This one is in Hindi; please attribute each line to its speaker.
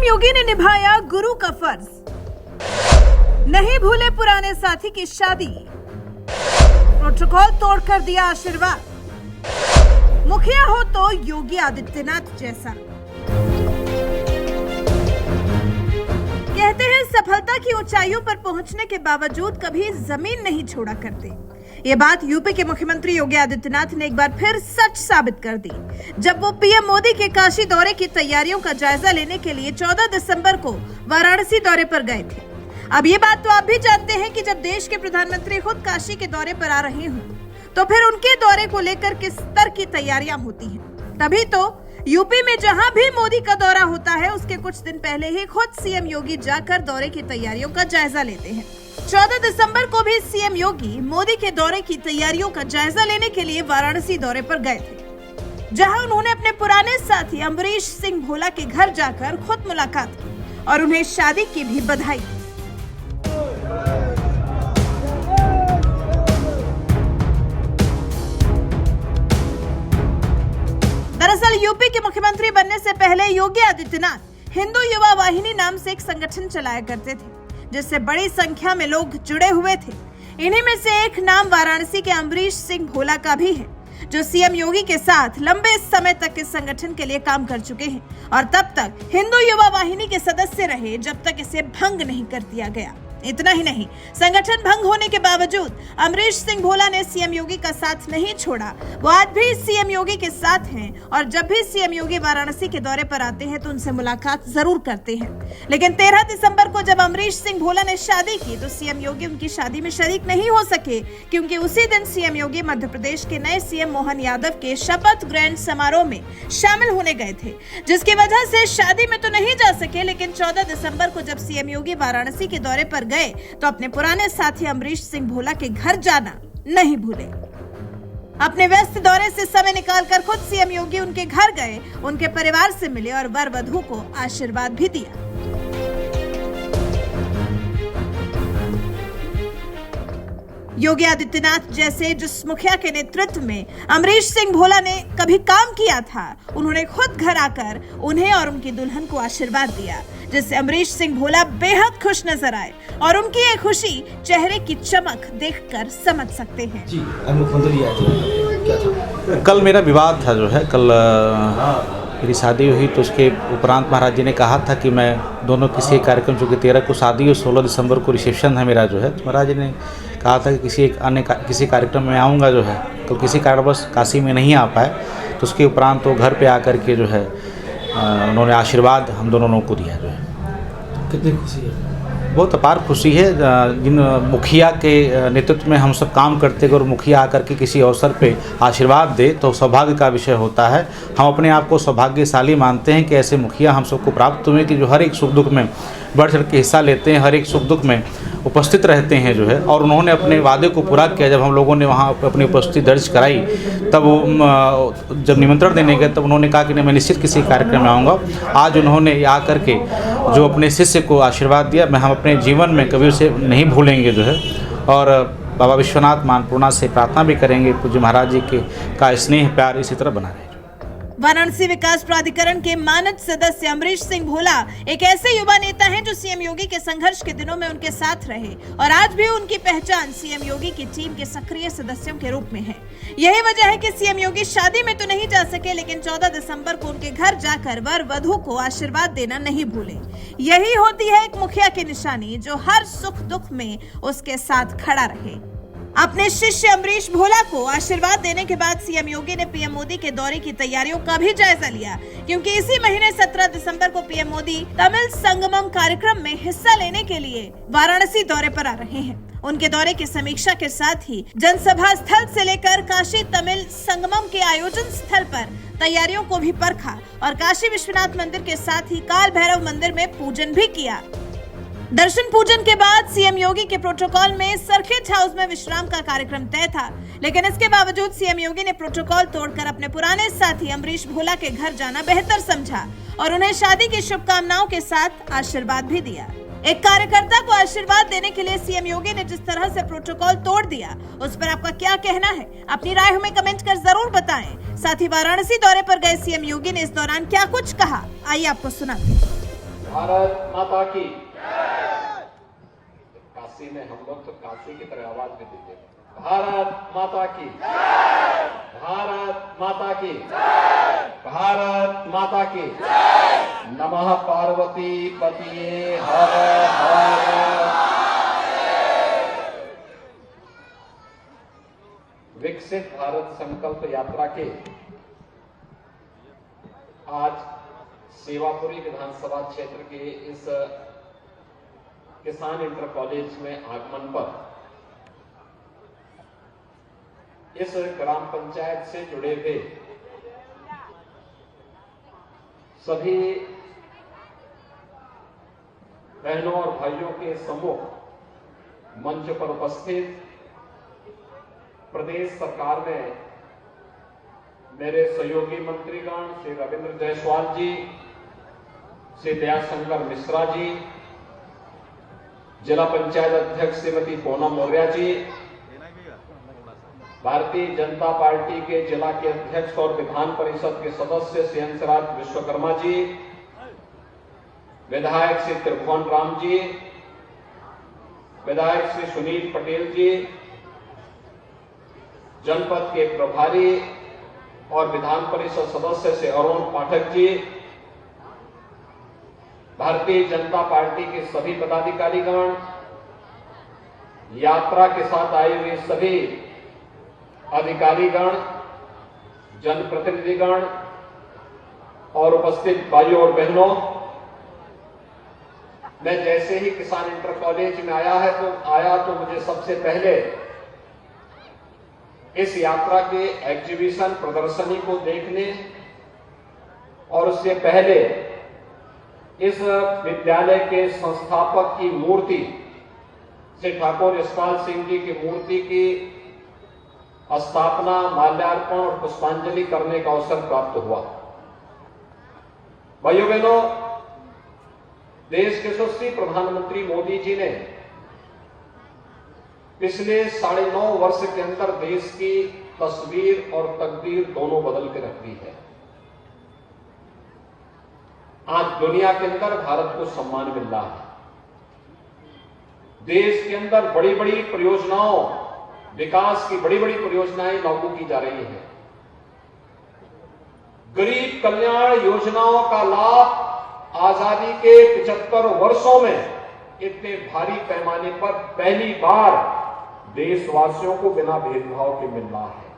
Speaker 1: सीएम योगी ने निभाया गुरु का फर्ज, नहीं भूले पुराने साथी की शादी, प्रोटोकॉल तोड़कर दिया आशीर्वाद। मुखिया हो तो योगी आदित्यनाथ जैसा। कहते हैं सफलता की ऊंचाइयों पर पहुंचने के बावजूद कभी जमीन नहीं छोड़ा करते। ये बात यूपी के मुख्यमंत्री योगी आदित्यनाथ ने एक बार फिर सच साबित कर दी, जब वो पीएम मोदी के काशी दौरे की तैयारियों का जायजा लेने के लिए 14 दिसंबर को वाराणसी दौरे पर गए थे। अब ये बात तो आप भी जानते हैं कि जब देश के प्रधानमंत्री खुद काशी के दौरे पर आ रहे हों, तो फिर उनके दौरे को लेकर किस स्तर की तैयारियां होती हैं। तभी तो यूपी में जहां भी मोदी का दौरा होता है, उसके कुछ दिन पहले ही खुद सीएम योगी जाकर दौरे की तैयारियों का जायजा लेते हैं। 14 दिसंबर को भी सीएम योगी मोदी के दौरे की तैयारियों का जायजा लेने के लिए वाराणसी दौरे पर गए थे, जहां उन्होंने अपने पुराने साथी अम्बरीश सिंह भोला के घर जाकर खुद मुलाकात की और उन्हें शादी की भी बधाई दी। दरअसल यूपी के मुख्यमंत्री बनने से पहले योगी आदित्यनाथ हिंदू युवा वाहिनी नाम से एक संगठन चलाया करते थे, जिससे बड़ी संख्या में लोग जुड़े हुए थे। इन्हीं में से एक नाम वाराणसी के अम्बरीश सिंह भोला का भी है, जो सीएम योगी के साथ लंबे समय तक इस संगठन के लिए काम कर चुके हैं और तब तक हिंदू युवा वाहिनी के सदस्य रहे जब तक इसे भंग नहीं कर दिया गया। इतना ही नहीं, संगठन भंग होने के बावजूद अम्बरीश सिंह भोला ने सीएम योगी का साथ नहीं छोड़ा। वो आज भी सीएम योगी के साथ हैं और जब भी सीएम योगी वाराणसी के दौरे पर आते हैं तो उनसे मुलाकात जरूर करते हैं। लेकिन 13 दिसंबर को जब अम्बरीश सिंह भोला ने शादी की तो सीएम योगी उनकी शादी में शरीक नहीं हो सके, क्योंकि उसी दिन सीएम योगी मध्य प्रदेश के नए सीएम मोहन यादव के शपथ ग्रहण समारोह में शामिल होने गए थे, जिसकी वजह से शादी में तो नहीं जा सके। लेकिन 14 दिसंबर को जब सीएम योगी वाराणसी के दौरे पर गए तो अपने पुराने साथी अम्बरीश सिंह भोला के घर जाना नहीं भूले। अपने व्यस्त दौरे से समय निकालकर खुद सीएम योगी उनके घर गए, उनके परिवार से मिले और वर वधू को आशीर्वाद भी दिया। योगी आदित्यनाथ जैसे जिस मुखिया के नेतृत्व में अम्बरीश सिंह भोला ने कभी काम किया था, उन्होंने खुद घर आकर उन्हें और उनकी दुल्हन को आशीर्वाद दिया, जिससे अम्बरीश सिंह भोला बेहद खुश नजर आए और उनकी ये खुशी चेहरे की चमक देखकर समझ सकते हैं।
Speaker 2: जी, मुख्यमंत्री आए थे, क्या था?
Speaker 3: कल मेरा विवाद था, जो है कल मेरी शादी हुई तो उसके उपरांत महाराज जी ने कहा था कि मैं दोनों किसी एक कार्यक्रम, चूँकि 13 को शादी और 16 दिसंबर को रिसेप्शन है मेरा, जो है तो महाराज जी ने कहा था कि किसी कार्यक्रम में आऊँगा, जो है तो किसी कारणवश काशी में नहीं आ पाए, तो उसके उपरांत तो घर पे आकर के जो है उन्होंने आशीर्वाद हम दोनों को दिया। जो है
Speaker 2: कितनी खुशी है?
Speaker 3: बहुत अपार खुशी है। जिन मुखिया के नेतृत्व में हम सब काम करते हैं और मुखिया आकर के किसी अवसर पे आशीर्वाद दे तो सौभाग्य का विषय होता है। हम अपने आप को सौभाग्यशाली मानते हैं कि ऐसे मुखिया हम सबको प्राप्त हुए कि जो हर एक सुख दुख में बढ़ चढ़ के हिस्सा लेते हैं, हर एक सुख दुख में उपस्थित रहते हैं, जो है। और उन्होंने अपने वादे को पूरा किया। जब हम लोगों ने वहाँ अपनी उपस्थिति दर्ज कराई, तब वो जब निमंत्रण देने गए तब उन्होंने कहा कि नहीं, मैं निश्चित किसी कार्यक्रम में आऊँगा। आज उन्होंने आकर के जो अपने शिष्य को आशीर्वाद दिया, मैं हम अपने जीवन में कभी उसे नहीं भूलेंगे, जो है। और बाबा विश्वनाथ मानपूर्णा से प्रार्थना भी करेंगे पूज्य महाराज जी के का स्नेह प्यार इसी तरह बना रहे।
Speaker 1: वाराणसी विकास प्राधिकरण के मानद सदस्य अम्बरीश सिंह भोला एक ऐसे युवा नेता हैं जो सीएम योगी के संघर्ष के दिनों में उनके साथ रहे और आज भी उनकी पहचान सीएम योगी की टीम के सक्रिय सदस्यों के रूप में है। यही वजह है कि सीएम योगी शादी में तो नहीं जा सके, लेकिन 14 दिसंबर को उनके घर जाकर वर वधू को आशीर्वाद देना नहीं भूले। यही होती है एक मुखिया की निशानी, जो हर सुख दुख में उसके साथ खड़ा रहे। अपने शिष्य अम्बरीश भोला को आशीर्वाद देने के बाद सीएम योगी ने पीएम मोदी के दौरे की तैयारियों का भी जायजा लिया, क्योंकि इसी महीने 17 दिसंबर को पीएम मोदी तमिल संगमम कार्यक्रम में हिस्सा लेने के लिए वाराणसी दौरे पर आ रहे हैं। उनके दौरे की समीक्षा के साथ ही जनसभा स्थल से लेकर काशी तमिल संगमम के आयोजन स्थल पर तैयारियों को भी परखा और काशी विश्वनाथ मंदिर के साथ ही काल भैरव मंदिर में पूजन भी किया। दर्शन पूजन के बाद सीएम योगी के प्रोटोकॉल में सर्किट हाउस में विश्राम का कार्यक्रम तय था, लेकिन इसके बावजूद सीएम योगी ने प्रोटोकॉल तोड़कर अपने पुराने साथी अम्बरीश भोला के घर जाना बेहतर समझा और उन्हें शादी की शुभकामनाओं के साथ आशीर्वाद भी दिया। एक कार्यकर्ता को आशीर्वाद देने के लिए सीएम योगी ने जिस तरह से प्रोटोकॉल तोड़ दिया, उस पर आपका क्या कहना है? अपनी राय हमें कमेंट कर जरूर बताएं। साथ ही वाराणसी दौरे पर गए सीएम योगी ने इस दौरान क्या कुछ कहा, आइए आपको सुनाते हैं।
Speaker 4: भारत माता की। काशी में हम लोग तो काशी की तरह आवाज भी दीजिए। भारत माता की। भारत माता की। भारत माता की। नमः पार्वती पतिये हर हर। विकसित भारत संकल्प यात्रा के आज सेवापुरी विधानसभा क्षेत्र के इस किसान इंटर कॉलेज में आगमन पर इस ग्राम पंचायत से जुड़े हुए सभी बहनों और भाइयों के सम्मुख मंच पर उपस्थित प्रदेश सरकार में मेरे सहयोगी मंत्रीगण श्री रविंद्र जायसवाल जी, श्री दयाशंकर मिश्रा जी, जिला पंचायत अध्यक्ष श्रीमती पूनम मौर्य जी, भारतीय जनता पार्टी के जिला के अध्यक्ष और विधान परिषद के सदस्य श्री हंसराज विश्वकर्मा जी, विधायक श्री त्रिभुवन राम जी, विधायक श्री सुनील पटेल जी, जनपद के प्रभारी और विधान परिषद सदस्य से अरुण पाठक जी, भारतीय जनता पार्टी के सभी पदाधिकारीगण, यात्रा के साथ आए हुए सभी अधिकारीगण, जनप्रतिनिधिगण और उपस्थित भाइयों और बहनों, मैं जैसे ही किसान इंटर कॉलेज में आया तो मुझे सबसे पहले इस यात्रा के एग्जीबिशन प्रदर्शनी को देखने और उससे पहले इस विद्यालय के संस्थापक की मूर्ति श्री ठाकुर यशपाल सिंह जी की मूर्ति की स्थापना, माल्यार्पण और पुष्पांजलि करने का अवसर प्राप्त हुआ। भाइयों बहनों, देश के यशस्वी प्रधानमंत्री मोदी जी ने पिछले 9.5 वर्ष के अंदर देश की तस्वीर और तकदीर दोनों बदल के रख दी है। आज दुनिया के अंदर भारत को सम्मान मिल रहा है। देश के अंदर बड़ी बड़ी परियोजनाओं, विकास की बड़ी बड़ी परियोजनाएं लागू की जा रही हैं। गरीब कल्याण योजनाओं का लाभ आजादी के 75 वर्षों में इतने भारी पैमाने पर पहली बार देशवासियों को बिना भेदभाव के मिल रहा है।